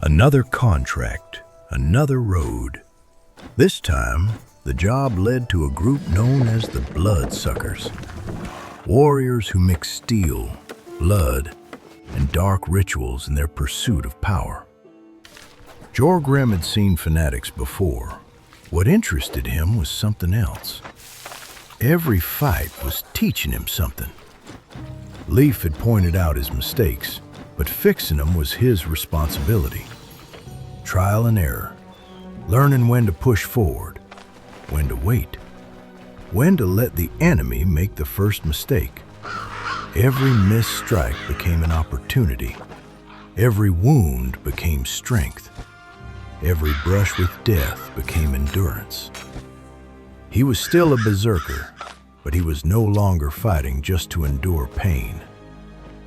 Another contract, another road. This time, the job led to a group known as the Bloodsuckers. Warriors who mix steel, blood, and dark rituals in their pursuit of power. Jorgrim had seen fanatics before. What interested him was something else. Every fight was teaching him something. Leif had pointed out his mistakes, but fixing them was his responsibility. Trial and error, learning when to push forward, when to wait, when to let the enemy make the first mistake. Every missed strike became an opportunity. Every wound became strength. Every brush with death became endurance. He was still a berserker, but he was no longer fighting just to endure pain.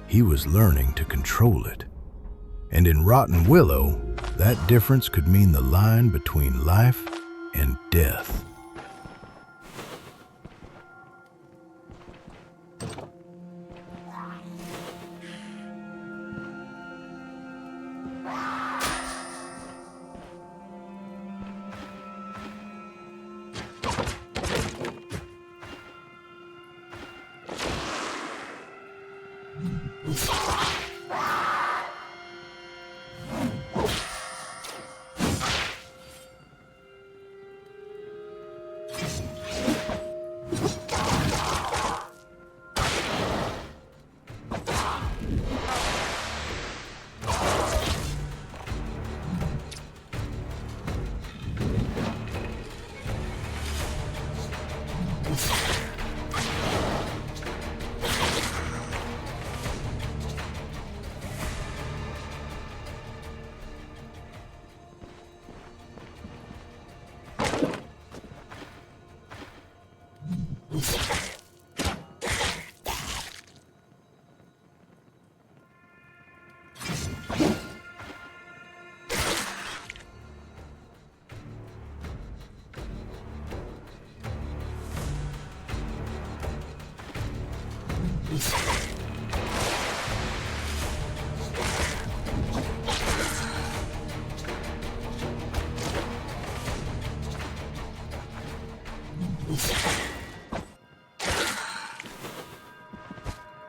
He was learning to control it. And in Rotten Willow, that difference could mean the line between life and death.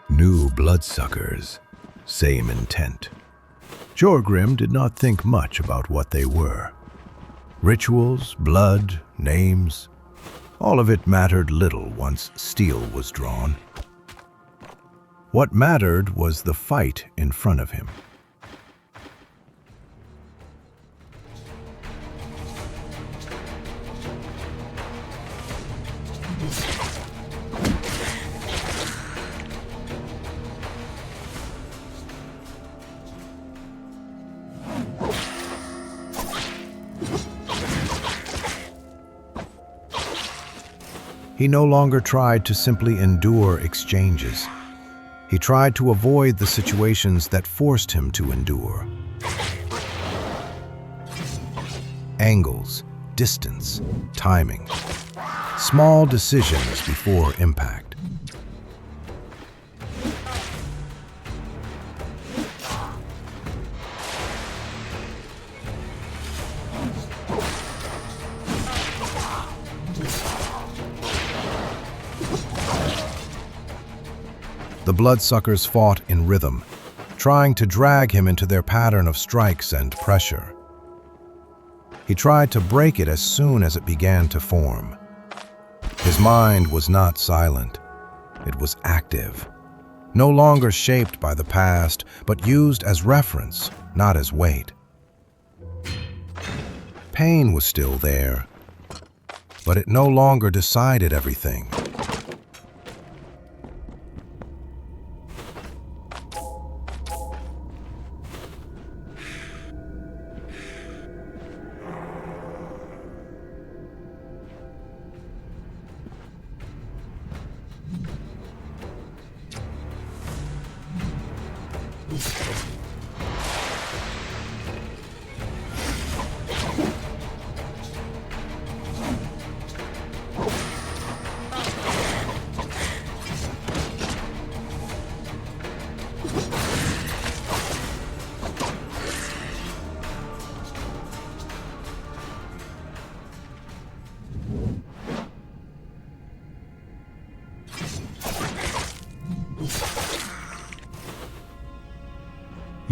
New bloodsuckers, same intent. Jorgrim did not think much about what they were. Rituals, blood, names, all of it mattered little once steel was drawn. What mattered was the fight in front of him. He no longer tried to simply endure exchanges. He tried to avoid the situations that forced him to endure. Angles, distance, timing. Small decisions before impact. The bloodsuckers fought in rhythm, trying to drag him into their pattern of strikes and pressure. He tried to break it as soon as it began to form. His mind was not silent. It was active, no longer shaped by the past, but used as reference, not as weight. Pain was still there, but it no longer decided everything.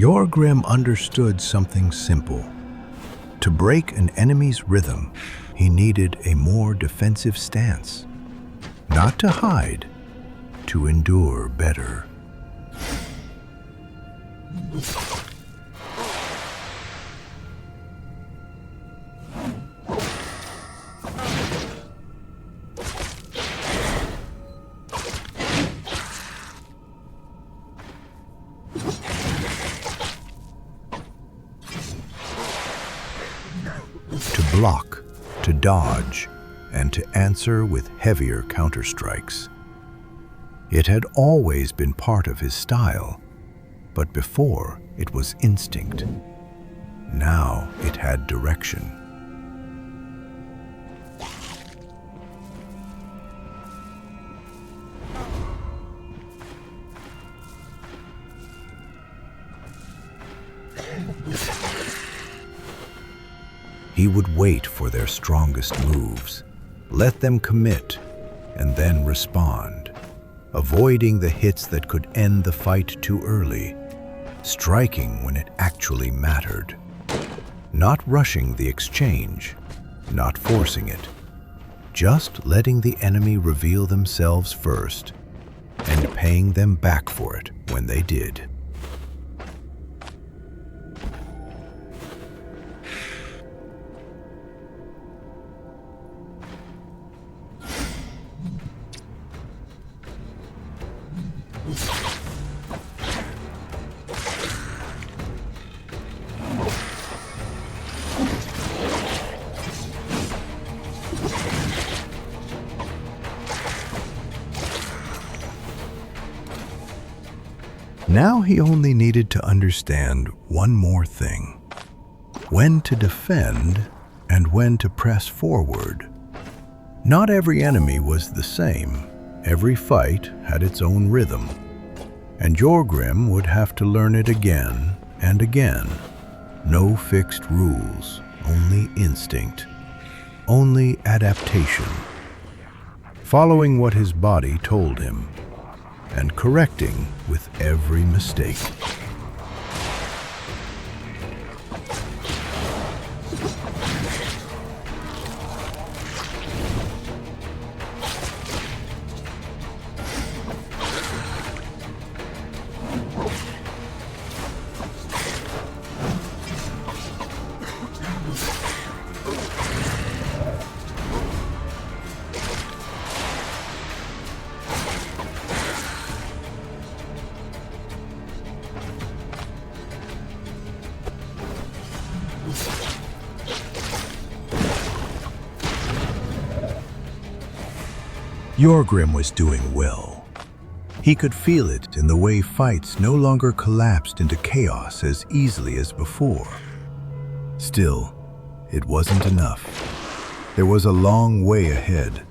Jorgrim understood something simple. To break an enemy's rhythm, he needed a more defensive stance. Not to hide, to endure better. To block, to dodge, and to answer with heavier counterstrikes. It had always been part of his style, but before it was instinct. Now it had direction. He would wait for their strongest moves, let them commit, and then respond, avoiding the hits that could end the fight too early, striking when it actually mattered. Not rushing the exchange, not forcing it, just letting the enemy reveal themselves first and paying them back for it when they did. Now he only needed to understand one more thing: when to defend and when to press forward. Not every enemy was the same. Every fight had its own rhythm, and Jorgrim would have to learn it again and again. No fixed rules, only instinct, only adaptation. Following what his body told him, and correcting with every mistake. Jorgrim was doing well. He could feel it in the way fights no longer collapsed into chaos as easily as before. Still, it wasn't enough. There was a long way ahead.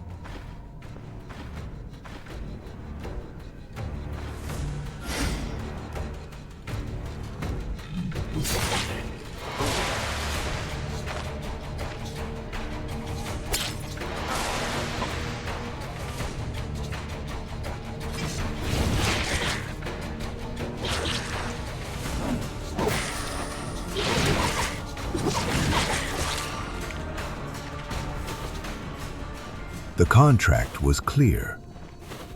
The contract was clear.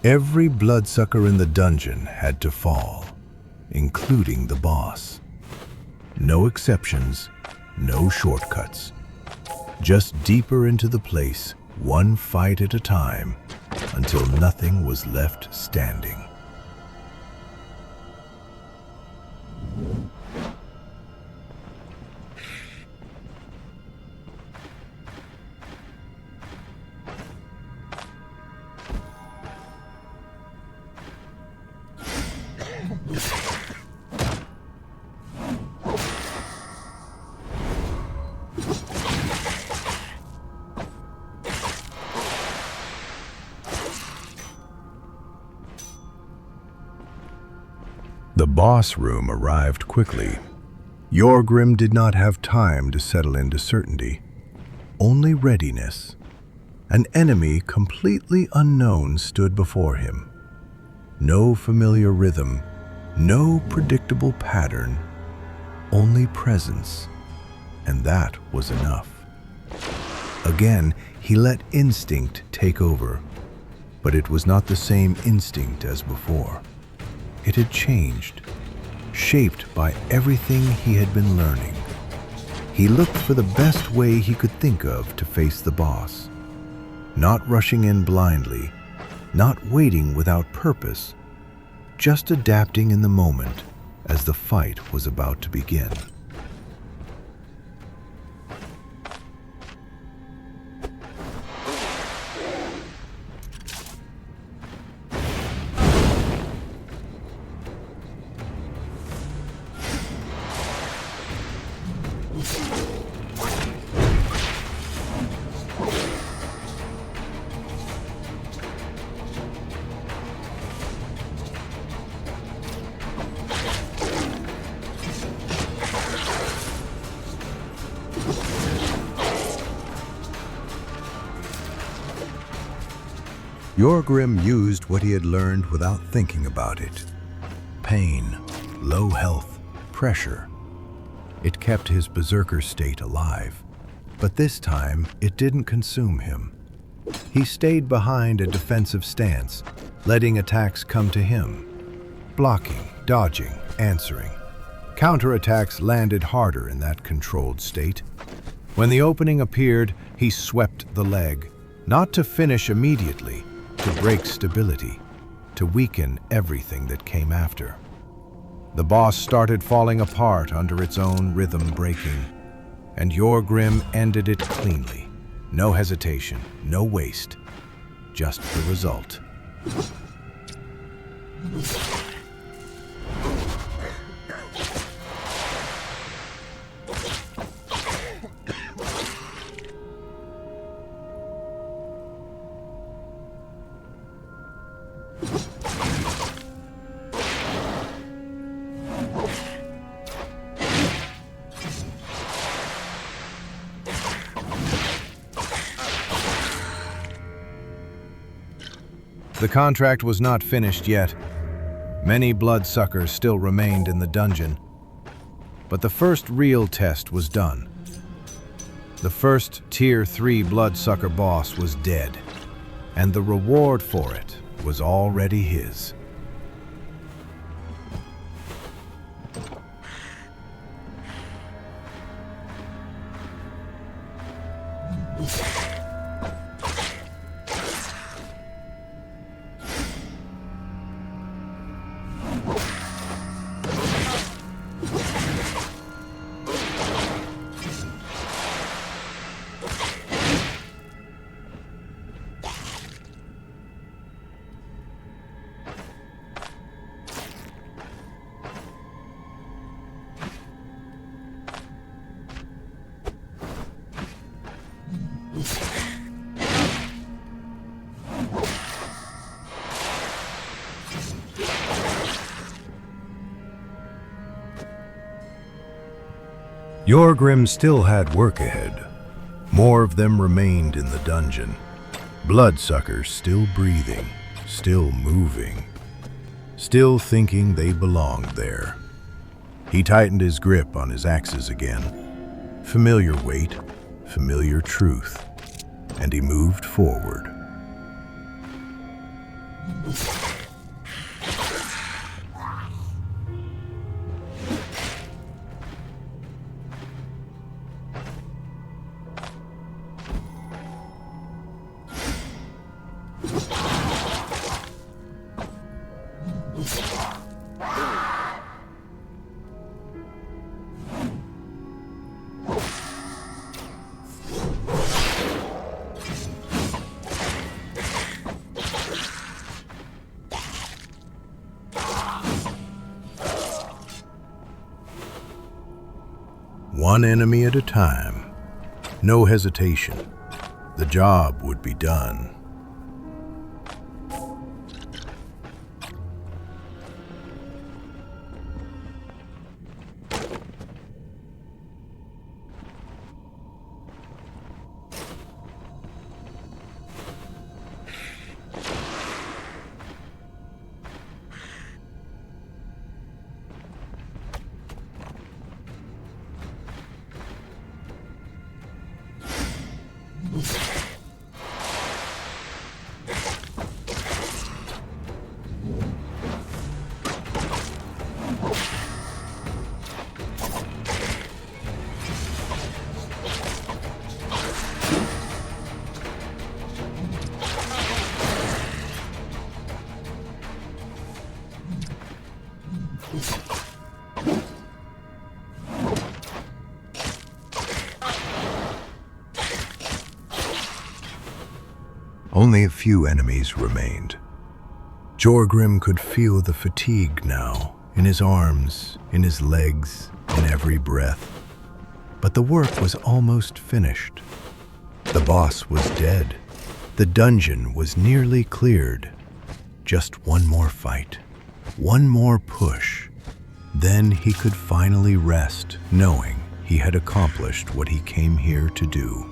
Every bloodsucker in the dungeon had to fall, including the boss. No exceptions, no shortcuts. Just deeper into the place, one fight at a time, until nothing was left standing. The boss room arrived quickly. Jorgrim did not have time to settle into certainty, only readiness. An enemy completely unknown stood before him. No familiar rhythm, no predictable pattern, only presence, and that was enough. Again, he let instinct take over, but it was not the same instinct as before. It had changed, shaped by everything he had been learning. He looked for the best way he could think of to face the boss, not rushing in blindly, not waiting without purpose, just adapting in the moment as the fight was about to begin. Jorgrim used what he had learned without thinking about it. Pain, low health, pressure. It kept his berserker state alive, but this time it didn't consume him. He stayed behind a defensive stance, letting attacks come to him. Blocking, dodging, answering. Counterattacks landed harder in that controlled state. When the opening appeared, he swept the leg, not to finish immediately, to break stability, to weaken everything that came after. The boss started falling apart under its own rhythm breaking, and Jorgrim ended it cleanly. No hesitation, no waste, just the result. The contract was not finished yet. Many bloodsuckers still remained in the dungeon. But the first real test was done. The first Tier 3 bloodsucker boss was dead, and the reward for it was already his. Jorgrim still had work ahead. More of them remained in the dungeon. Bloodsuckers still breathing, still moving, still thinking they belonged there. He tightened his grip on his axes again. Familiar weight, familiar truth, and he moved forward. One enemy at a time. No hesitation. The job would be done. Only a few enemies remained. Jorgrim could feel the fatigue now, in his arms, in his legs, in every breath. But the work was almost finished. The boss was dead. The dungeon was nearly cleared. Just one more fight, one more push. Then he could finally rest, knowing he had accomplished what he came here to do.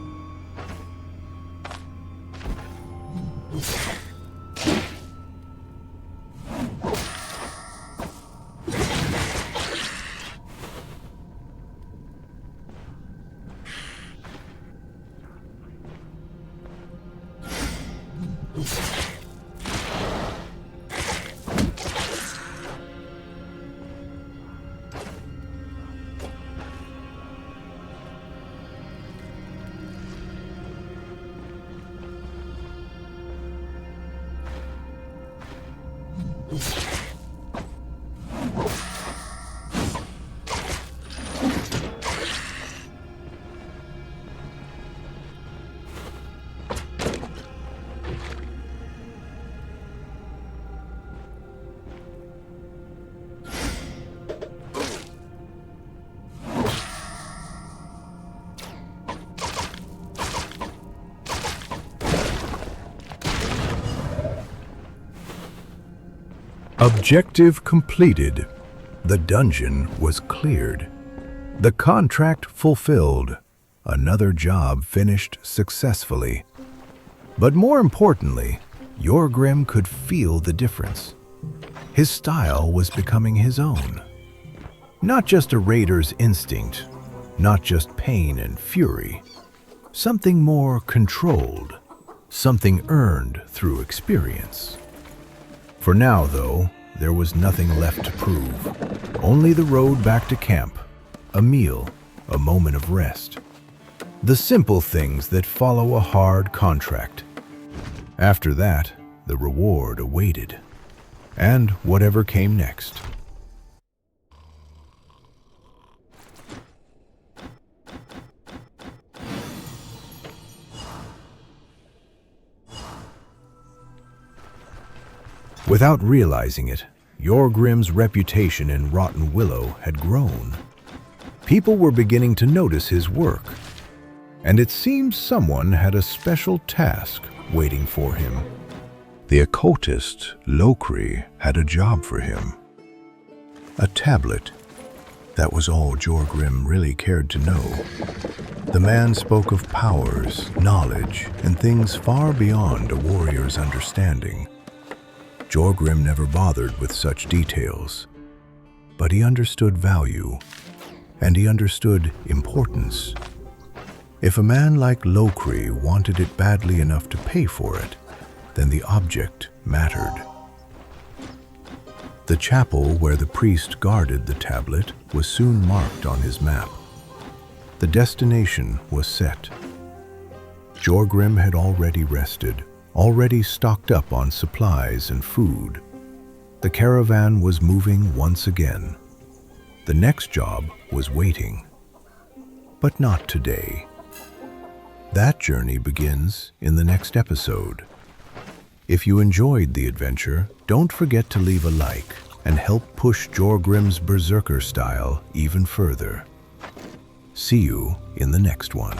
Objective completed. The dungeon was cleared. The contract fulfilled. Another job finished successfully. But more importantly, Jorgrim could feel the difference. His style was becoming his own. Not just a raider's instinct, not just pain and fury. Something more controlled, something earned through experience. For now, though, there was nothing left to prove. Only the road back to camp, a meal, a moment of rest. The simple things that follow a hard contract. After that, the reward awaited. And whatever came next. Without realizing it, Jorgrim's reputation in Rotten Willow had grown. People were beginning to notice his work, and it seemed someone had a special task waiting for him. The occultist, Leif, had a job for him. A tablet. That was all Jorgrim really cared to know. The man spoke of powers, knowledge, and things far beyond a warrior's understanding. Jorgrim never bothered with such details, but he understood value, and he understood importance. If a man like Leif wanted it badly enough to pay for it, then the object mattered. The chapel where the priest guarded the tablet was soon marked on his map. The destination was set. Jorgrim had already rested, already stocked up on supplies and food. The caravan was moving once again. The next job was waiting. But not today. That journey begins in the next episode. If you enjoyed the adventure, don't forget to leave a like and help push Jorgrim's Berserker style even further. See you in the next one.